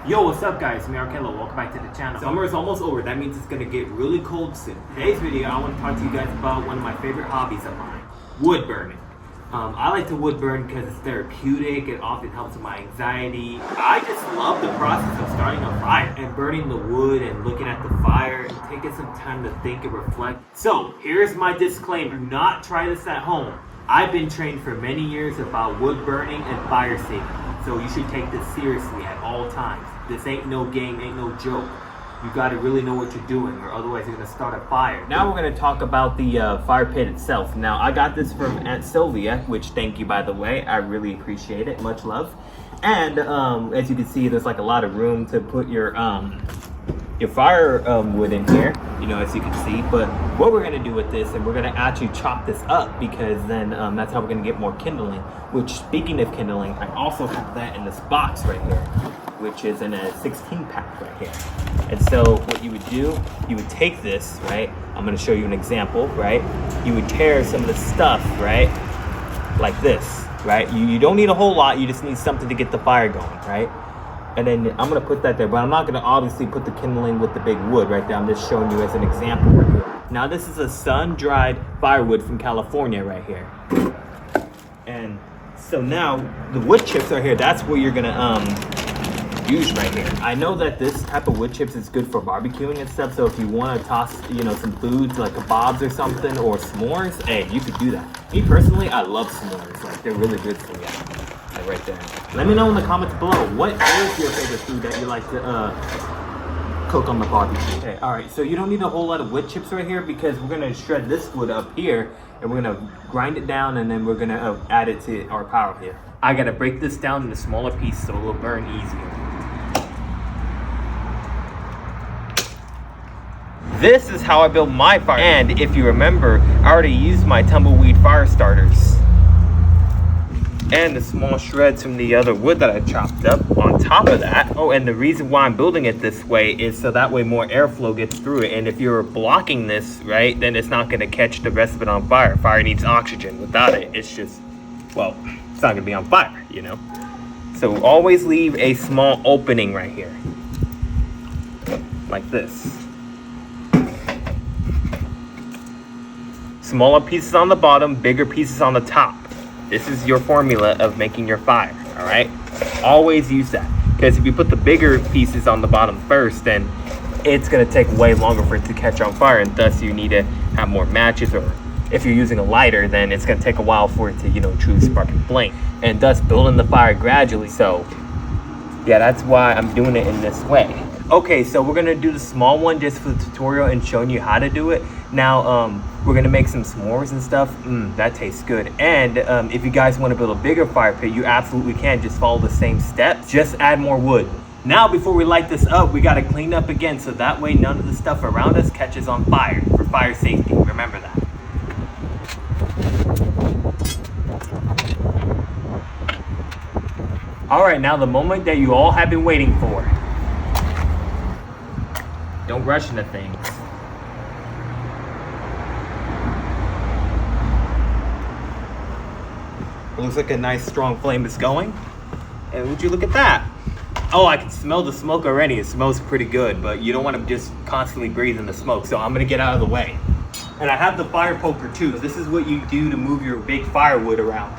Yo, what's up guys? Markello, welcome back to the channel. Summer is almost over, that means it's gonna get really cold soon. Today's video, I want to talk to you guys about one of my favorite hobbies of mine, wood burning. I like to wood burn because it's therapeutic, it often helps with my anxiety. I just love the process of starting a fire and burning the wood and looking at the fire and taking some time to think and reflect. So, here's my disclaimer, do not try this at home. I've been trained for many years about wood burning and fire safety, so you should take this seriously at all times. This ain't no game, ain't no joke. You gotta really know what you're doing, or otherwise you're gonna start a fire. Now we're gonna talk about the fire pit itself. Now I got this from Aunt Sylvia, which thank you by the way, I really appreciate it, much love. And as you can see, there's like a lot of room to put your fire wood in here, you know, as you can see. But what we're gonna do with this, and we're gonna actually chop this up, because then that's how we're gonna get more kindling. Which, speaking of kindling, I also have that in this box right here, which is in a 16 pack right here. And so what you would do, you would take this, right? I'm gonna show you an example, right? You would tear some of the stuff, right? Like this, right? You don't need a whole lot, you just need something to get the fire going, right? And then I'm gonna put that there, but I'm not gonna obviously put the kindling with the big wood right there. I'm just showing you as an example right here. Now this is a sun-dried firewood from California right here. And so now the wood chips are here. That's what you're gonna use right here. I know that this type of wood chips is good for barbecuing and stuff. So if you want to toss, you know, some foods like kebabs or something, or s'mores, hey, you could do that. Me personally, I love s'mores. Like, they're really good for you. Like right there. Let me know in the comments below, what is your favorite food that you like to cook on the barbecue? Okay, all right. So you don't need a whole lot of wood chips right here, because we're gonna shred this wood up here, and we're gonna grind it down, and then we're gonna add it to our pile here. I gotta break this down into smaller pieces so it will burn easier. This is how I build my fire. And if you remember, I already used my tumbleweed fire starters and the small shreds from the other wood that I chopped up on top of that. Oh, and the reason why I'm building it this way is so that way more airflow gets through it. And if you're blocking this, right, then it's not gonna catch the rest of it on fire. Fire needs oxygen. Without it, it's just, well, it's not gonna be on fire, you know? So always leave a small opening right here, like this. Smaller pieces on the bottom, bigger pieces on the top. This is your formula of making your fire, all right? Always use that, because if you put the bigger pieces on the bottom first, then it's gonna take way longer for it to catch on fire, and thus you need to have more matches, or if you're using a lighter, then it's gonna take a while for it to, you know, truly spark and flame, and thus building the fire gradually. So yeah, that's why I'm doing it in this way. Okay, so we're gonna do the small one just for the tutorial and showing you how to do it. Now, we're gonna make some s'mores and stuff. That tastes good. And if you guys wanna build a bigger fire pit, you absolutely can. Just follow the same steps, just add more wood. Now, before we light this up, we gotta clean up again, so that way none of the stuff around us catches on fire, for fire safety, remember that. All right, now the moment that you all have been waiting for. Don't rush into things. It looks like a nice strong flame is going. And would you look at that? Oh, I can smell the smoke already. It smells pretty good, but you don't want to just constantly breathe in the smoke. So I'm gonna get out of the way. And I have the fire poker too. This is what you do to move your big firewood around.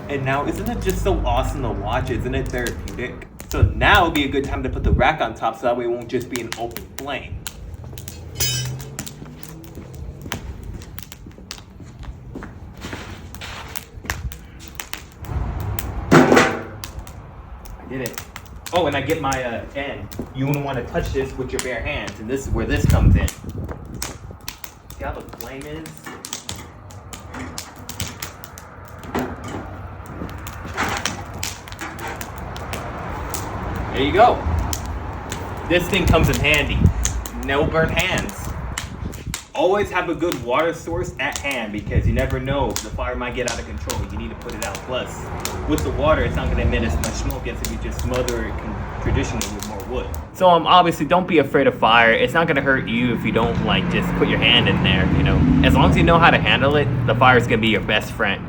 And now, isn't it just so awesome to watch? Isn't it therapeutic? So now would be a good time to put the rack on top, so that way it won't just be an open flame. I did it. Oh, and I get my end. You wouldn't want to touch this with your bare hands, and this is where this comes in. See how the flame is? There you go. This thing comes in handy. No burnt hands. Always have a good water source at hand, because you never know, the fire might get out of control. You need to put it out. Plus, with the water, it's not going to emit as much smoke as if you just smother it traditionally with more wood. So obviously, don't be afraid of fire. It's not going to hurt you if you don't like just put your hand in there. You know, as long as you know how to handle it, the fire is going to be your best friend.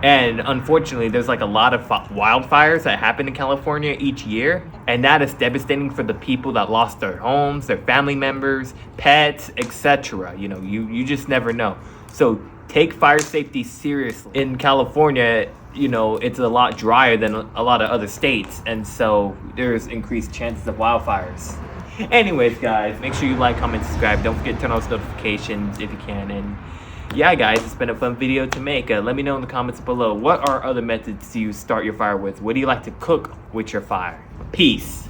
And unfortunately, there's like a lot of wildfires that happen in California each year. And that is devastating for the people that lost their homes, their family members, pets, etc. You know, you just never know. So take fire safety seriously. In California, you know, it's a lot drier than a lot of other states. And so there's increased chances of wildfires. Anyways, guys, make sure you like, comment, subscribe. Don't forget to turn on those notifications if you can. And yeah, guys, it's been a fun video to make. Let me know in the comments below. What are other methods do you start your fire with? What do you like to cook with your fire? Peace.